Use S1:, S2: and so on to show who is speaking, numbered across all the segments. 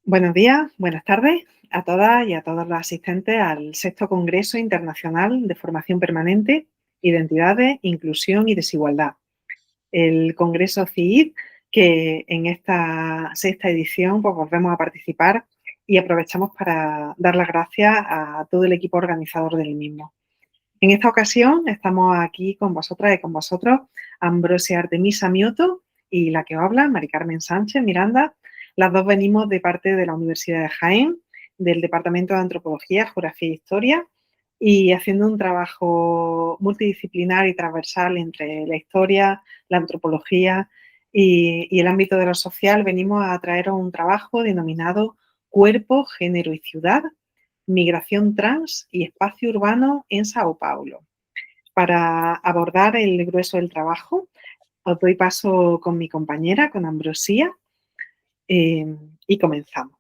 S1: Buenos días, buenas tardes a todas y a todos los asistentes al sexto Congreso Internacional de Formación Permanente, Identidades, Inclusión y Desigualdad. El Congreso CIID, que en esta sexta edición pues, volvemos a participar y aprovechamos para dar las gracias a todo el equipo organizador del mismo. En esta ocasión estamos aquí con vosotras y con vosotros, Ambrosia Artemisa Mioto y la que os habla, Mari Carmen Sánchez Miranda. Las dos venimos de parte de la Universidad de Jaén, del Departamento de Antropología, Geografía e Historia, y haciendo un trabajo multidisciplinar y transversal entre la historia, la antropología y el ámbito de lo social, venimos a traeros un trabajo denominado Cuerpo, Género y Ciudad, Migración Trans y Espacio Urbano en Sao Paulo. Para abordar el grueso del trabajo, os doy paso con mi compañera, con Ambrosia, y comenzamos.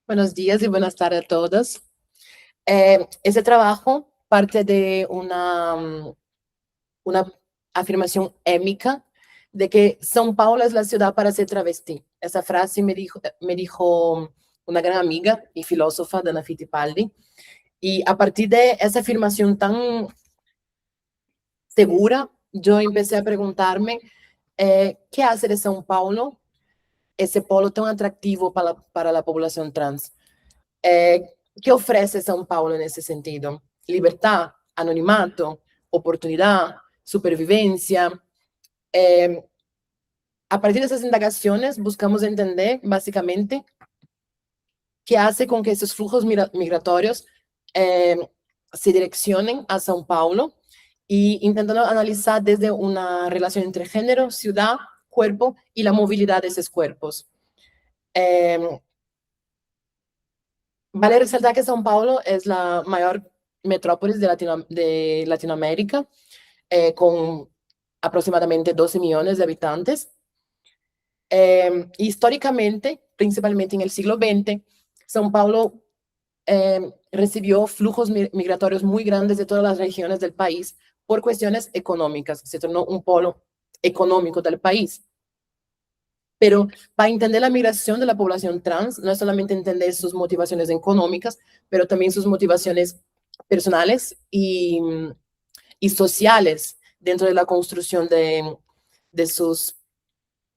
S2: Buenos días y buenas tardes a todos. Este trabajo parte de una afirmación émica de que São Paulo es la ciudad para ser travesti. Esa frase me dijo una gran amiga y filósofa, Dana Fittipaldi, y a partir de esa afirmación tan segura, yo empecé a preguntarme ¿qué hace de São Paulo ese polo tão atrativo para la población trans? ¿Qué ofrece São Paulo nesse sentido? Libertad, anonimato, oportunidad, supervivencia. A partir de esas indagaciones buscamos entender básicamente qué hace con que esos flujos migratorios se direccionen a São Paulo y intentando analizar desde una relación entre género, ciudad, cuerpo y la movilidad de esos cuerpos. Vale resaltar que São Paulo es la mayor metrópolis de Latinoamérica, con aproximadamente 12 millones de habitantes. Históricamente, principalmente en el siglo XX, São Paulo recibió flujos migratorios muy grandes de todas las regiones del país por cuestiones económicas. Se tornó un polo económico del país. Pero para entender la migración de la población trans, no es solamente entender sus motivaciones económicas, pero también sus motivaciones personales y sociales dentro de la construcción de sus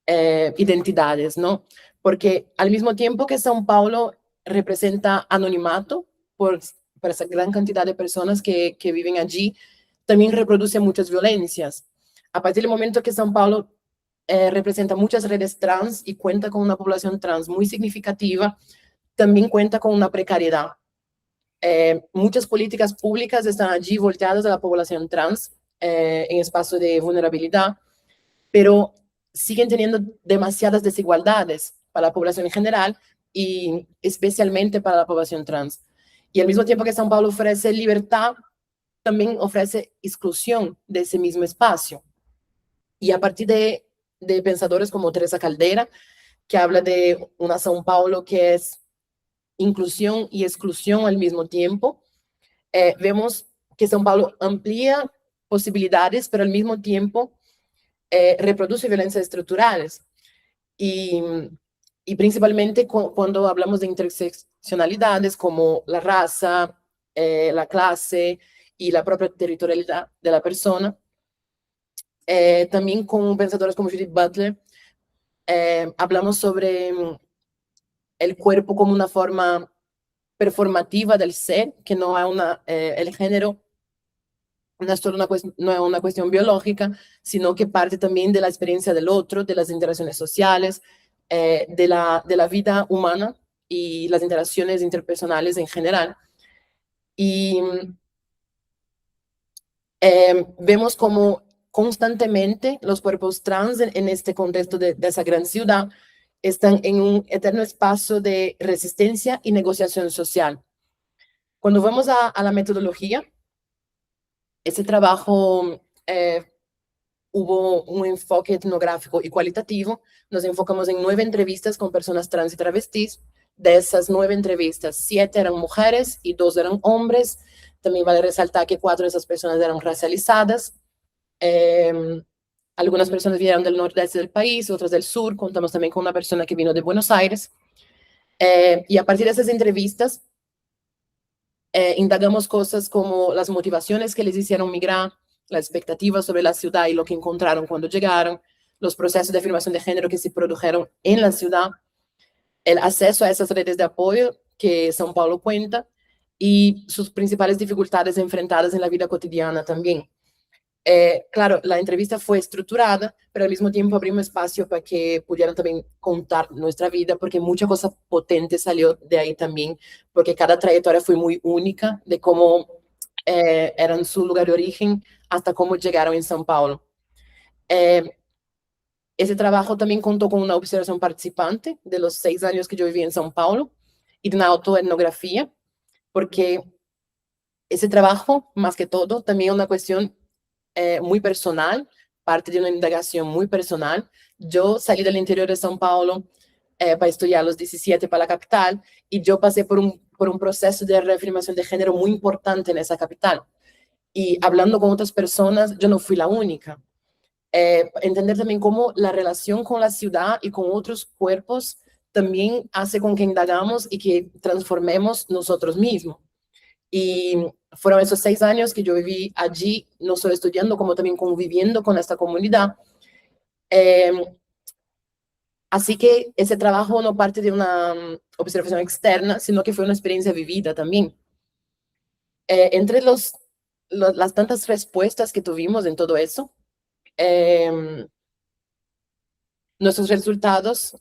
S2: identidades, ¿no? Porque al mismo tiempo que São Paulo representa anonimato por esa gran cantidad de personas que viven allí, también reproduce muchas violencias. A partir del momento que São Paulo representa muchas redes trans y cuenta con una población trans muy significativa, también cuenta con una precariedad. Muchas políticas públicas están allí volteadas a la población trans en espacio de vulnerabilidad, pero siguen teniendo demasiadas desigualdades para la población en general y especialmente para la población trans. Y al mismo tiempo que São Paulo ofrece libertad, también ofrece exclusión de ese mismo espacio. Y a partir de pensadores como Teresa Caldera, que habla de una São Paulo que es inclusión y exclusión al mismo tiempo, vemos que São Paulo amplía posibilidades, pero al mismo tiempo reproduce violencias estructurales. Y principalmente cuando hablamos de interseccionalidades como la raza, la clase y la propia territorialidad de la persona. También con pensadores como Judith Butler, hablamos sobre el cuerpo como una forma performativa del ser, que no es el género no es solo una cuestión biológica, sino que parte también de la experiencia del otro, de las interacciones sociales, de la vida humana y las interacciones interpersonales en general. Y vemos como constantemente los cuerpos trans en este contexto de esa gran ciudad están en un eterno espacio de resistencia y negociación social. Cuando vamos a la metodología, ese trabajo hubo un enfoque etnográfico y cualitativo. Nos enfocamos en 9 entrevistas con personas trans y travestis. De esas 9 entrevistas, 7 eran mujeres y 2 eran hombres. También vale resaltar que 4 de esas personas eran racializadas. Algunas personas vinieron del nordeste del país, otras del sur. Contamos también con una persona que vino de Buenos Aires. Y a partir de esas entrevistas, indagamos cosas como las motivaciones que les hicieron migrar, las expectativas sobre la ciudad y lo que encontraron cuando llegaron, los procesos de afirmación de género que se produjeron en la ciudad, el acceso a esas redes de apoyo que São Paulo cuenta y sus principales dificultades enfrentadas en la vida cotidiana también. Claro, la entrevista fue estructurada, pero al mismo tiempo abrimos espacio para que pudieran también contar nuestra vida, porque mucha cosa potente salió de ahí también, porque cada trayectoria fue muy única, de cómo eran su lugar de origen hasta cómo llegaron en São Paulo. Ese trabajo también contó con una observación participante de los 6 años que yo viví en São Paulo y de una autoetnografía, porque ese trabajo, más que todo, también es una cuestión muy personal, parte de una indagación muy personal. Yo salí del interior de São Paulo para estudiar a los 17 para la capital y yo pasé por un proceso de reafirmación de género muy importante en esa capital. Y hablando con otras personas, yo no fui la única. Entender también cómo la relación con la ciudad y con otros cuerpos también hace con que indagamos y que transformemos nosotros mismos. Y fueron esos 6 años que yo viví allí, no solo estudiando, como también conviviendo con esta comunidad. Así que ese trabajo no parte de una observación externa, sino que fue una experiencia vivida también. Entre las tantas respuestas que tuvimos en todo eso, nuestros resultados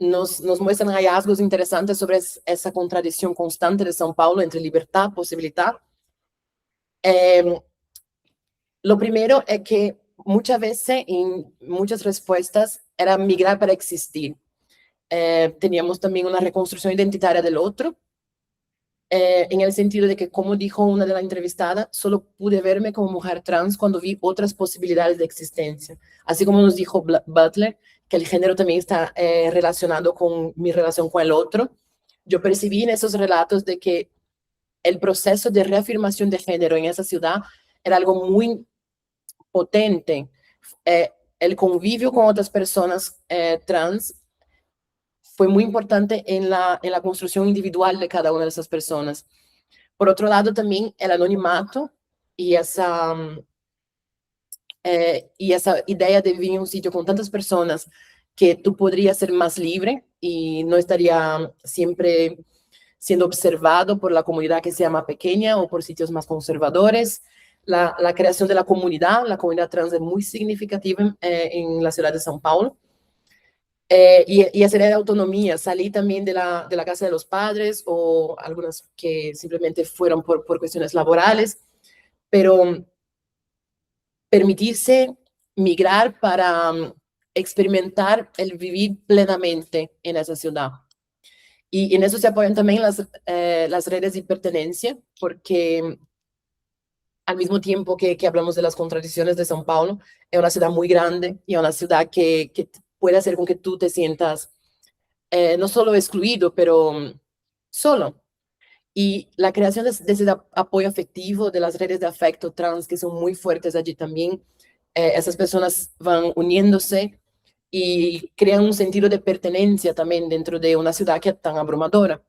S2: nos muestran hallazgos interesantes sobre esa contradicción constante de São Paulo entre libertad, posibilidad. Lo primero es que muchas veces, en muchas respuestas, era migrar para existir. Teníamos también una reconstrucción identitaria del otro, en el sentido de que, como dijo una de las entrevistadas, solo pude verme como mujer trans cuando vi otras posibilidades de existencia. Así como nos dijo Butler, que el género también está relacionado con mi relación con el otro. Yo percibí en esos relatos de que el proceso de reafirmación de género en esa ciudad era algo muy potente. El convivio con otras personas trans fue muy importante en la construcción individual de cada una de esas personas. Por otro lado, también el anonimato y esa idea de vivir en un sitio con tantas personas que tú podrías ser más libre y no estaría siempre siendo observado por la comunidad que sea más pequeña o por sitios más conservadores. La creación de la comunidad trans es muy significativa en la ciudad de São Paulo. Y esa idea de autonomía, salí también de la casa de los padres o algunas que simplemente fueron por cuestiones laborales, pero permitirse migrar para experimentar el vivir plenamente en esa ciudad. Y en eso se apoyan también las redes de pertenencia, porque al mismo tiempo que hablamos de las contradicciones de São Paulo, es una ciudad muy grande y una ciudad que puede hacer con que tú te sientas no solo excluido, pero solo. Y la creación de ese apoyo afectivo, de las redes de afecto trans, que son muy fuertes allí también, esas personas van uniéndose y crean un sentido de pertenencia también dentro de una ciudad que es tan abrumadora.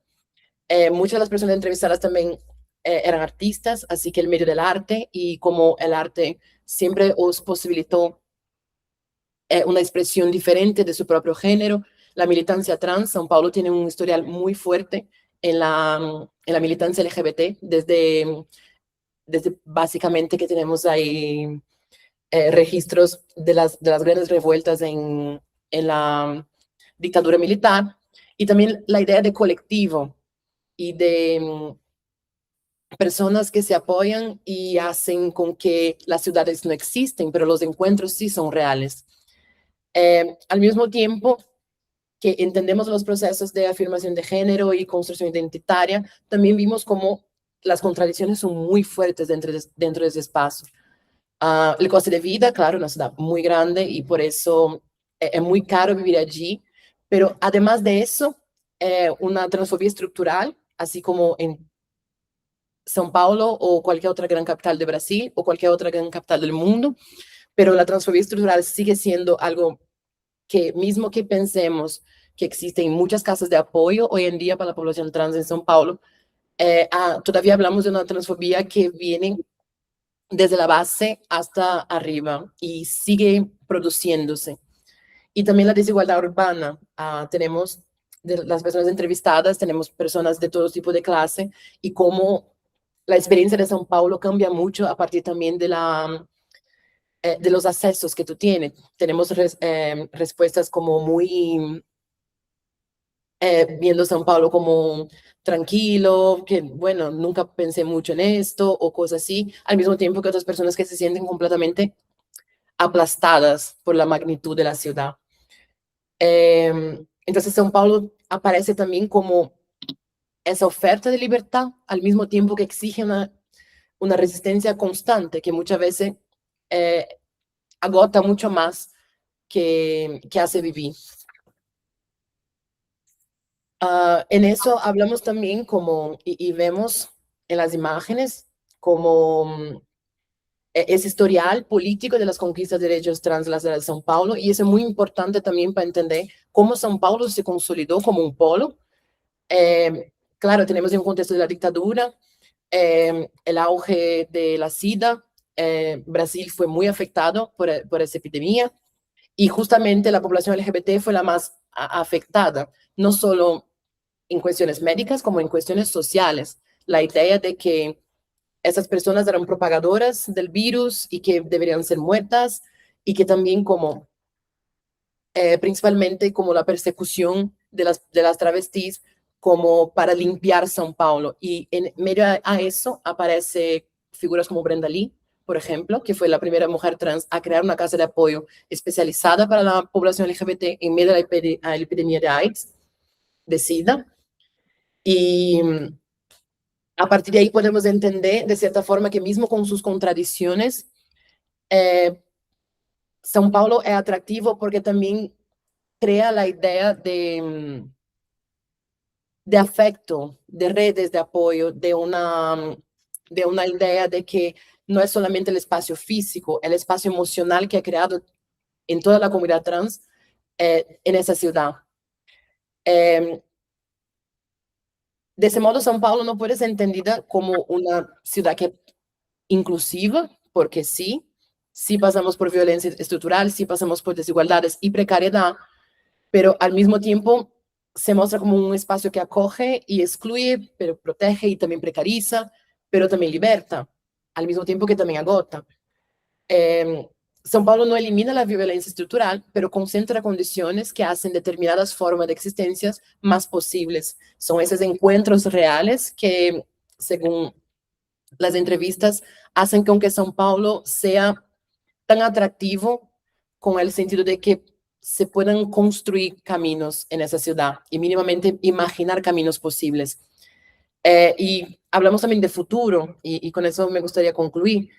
S2: Muchas de las personas entrevistadas también eran artistas, así que el medio del arte y como el arte siempre os posibilitó una expresión diferente de su propio género. La militancia trans, São Paulo tiene un historial muy fuerte en la militancia LGBT, desde básicamente que tenemos ahí registros de las grandes revueltas en la dictadura militar, y también la idea de colectivo y de personas que se apoyan y hacen con que las ciudades no existen, pero los encuentros sí son reales. Al mismo tiempo que entendemos los procesos de afirmación de género y construcción identitaria, también vimos cómo las contradicciones son muy fuertes dentro de ese espacio. El coste de vida, claro, una ciudad muy grande y por eso es muy caro vivir allí, pero además de eso, una transfobia estructural, así como en São Paulo o cualquier otra gran capital de Brasil o cualquier otra gran capital del mundo, pero la transfobia estructural sigue siendo algo que mismo que pensemos que existen muchas casas de apoyo hoy en día para la población trans en São Paulo, todavía hablamos de una transfobia que viene desde la base hasta arriba y sigue produciéndose. Y también la desigualdad urbana. Tenemos de las personas entrevistadas, tenemos personas de todo tipo de clase y cómo la experiencia de São Paulo cambia mucho a partir también de de los accesos que tú tienes. Tenemos respuestas como muy viendo São Paulo como tranquilo, que bueno, nunca pensé mucho en esto o cosas así, al mismo tiempo que otras personas que se sienten completamente aplastadas por la magnitud de la ciudad. Entonces São Paulo aparece también como esa oferta de libertad, al mismo tiempo que exige una resistencia constante que muchas veces agota mucho más que hace vivir. En eso hablamos también como, y vemos en las imágenes como ese historial político de las conquistas de derechos trans en la ciudad de São Paulo, y eso es muy importante también para entender cómo São Paulo se consolidó como un polo. Claro, tenemos un contexto de la dictadura, el auge de la SIDA, Brasil fue muy afectado por esa epidemia, y justamente la población LGBT fue la más afectada, no solo en cuestiones médicas como en cuestiones sociales. La idea de que esas personas eran propagadoras del virus y que deberían ser muertas, y que también como principalmente como la persecución de las travestis como para limpiar São Paulo. Y en medio a eso aparece figuras como Brenda Lee, por ejemplo, que fue la primera mujer trans a crear una casa de apoyo especializada para la población LGBT en medio de la epidemia de AIDS, de SIDA. Y a partir de ahí podemos entender, de cierta forma, que mismo con sus contradicciones, São Paulo es atractivo porque también crea la idea de afecto, de redes de apoyo, de una idea de que no es solamente el espacio físico, el espacio emocional que ha creado en toda la comunidad trans en esa ciudad. De ese modo, São Paulo no puede ser entendida como una ciudad que inclusiva, porque sí pasamos por violencia estructural, sí pasamos por desigualdades y precariedad, pero al mismo tiempo se muestra como un espacio que acoge y excluye, pero protege y también precariza, pero también liberta, al mismo tiempo que también agota. São Paulo no elimina la violencia estructural, pero concentra condiciones que hacen determinadas formas de existencias más posibles. Son esos encuentros reales que, según las entrevistas, hacen con que São Paulo sea tan atractivo con el sentido de que se puedan construir caminos en esa ciudad y mínimamente imaginar caminos posibles. Y hablamos también de futuro, y con eso me gustaría concluir.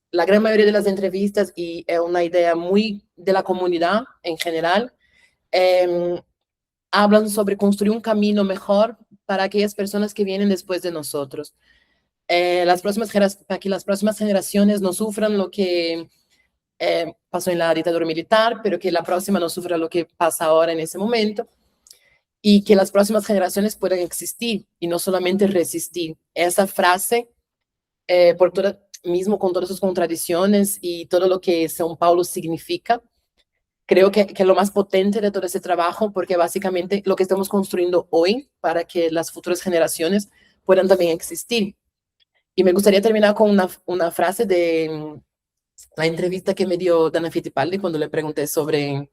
S2: La gran mayoría de las entrevistas, y es una idea muy de la comunidad en general, hablan sobre construir un camino mejor para aquellas personas que vienen después de nosotros. Para que las próximas generaciones no sufran lo que pasó en la dictadura militar, pero que la próxima no sufra lo que pasa ahora en ese momento, y que las próximas generaciones puedan existir y no solamente resistir. Esa frase, mismo con todas sus contradicciones y todo lo que São Paulo significa, creo que es lo más potente de todo ese trabajo, porque básicamente lo que estamos construyendo hoy para que las futuras generaciones puedan también existir. Y me gustaría terminar con una frase de la entrevista que me dio Dana Fittipaldi cuando le pregunté sobre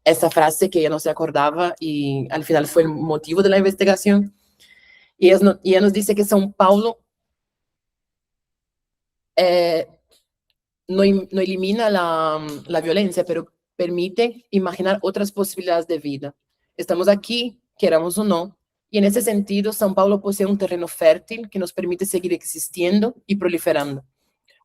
S2: esa frase que ella no se acordaba y al final fue el motivo de la investigación. Y ella nos dice que São Paulo no elimina la violencia, pero permite imaginar otras posibilidades de vida. Estamos aquí, queramos o no, y en ese sentido, São Paulo posee un terreno fértil que nos permite seguir existiendo y proliferando.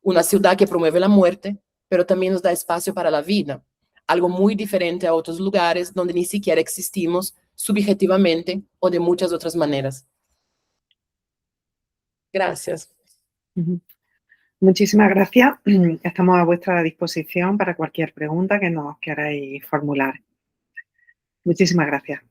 S2: Una ciudad que promueve la muerte, pero también nos da espacio para la vida, algo muy diferente a otros lugares donde ni siquiera existimos subjetivamente o de muchas otras maneras. Gracias.
S1: Muchísimas gracias. Estamos a vuestra disposición para cualquier pregunta que nos queráis formular. Muchísimas gracias.